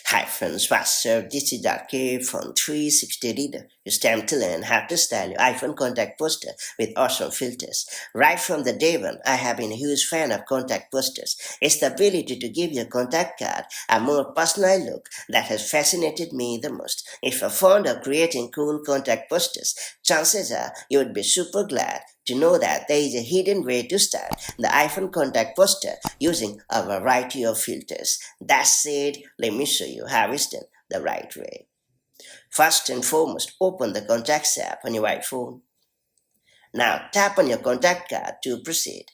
Hi friends, what's up? This is RK from 360 Reader. It's time to learn how to style your iPhone contact poster with awesome filters. Right from the day one, I have been a huge fan of contact posters. It's the ability to give your contact card a more personal look that has fascinated me the most. If you're fond of creating cool contact posters, chances are you would be super glad to know that there is a hidden way to style the iPhone contact poster using a variety of filters. That said, let me show you how it's done the right way. First and foremost, open the Contacts app on your iPhone. Now tap on your contact card to proceed.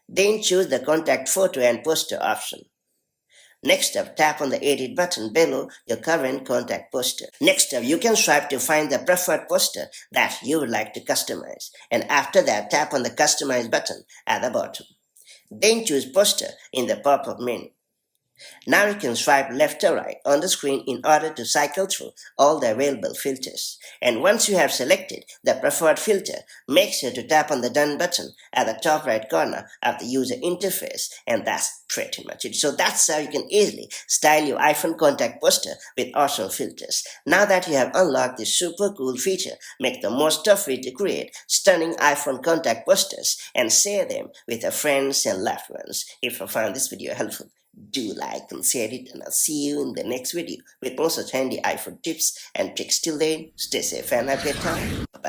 Then choose the contact photo and poster option. Next up, tap on the Edit button below your current contact poster. Next up, you can swipe to find the preferred poster that you would like to customize. And after that, tap on the Customize button at the bottom. Then choose Poster in the pop-up menu. Now you can swipe left or right on the screen in order to cycle through all the available filters. And once you have selected the preferred filter, make sure to tap on the Done button at the top right corner of the user interface, and that's pretty much it. So that's how you can easily style your iPhone contact poster with awesome filters. Now that you have unlocked this super cool feature, make the most of it to create stunning iPhone contact posters and share them with your friends and loved ones. If you found this video helpful, do like and share it, and I'll see you in the next video with more such handy iPhone tips and tricks. Till then, stay safe and have a great time. Bye bye.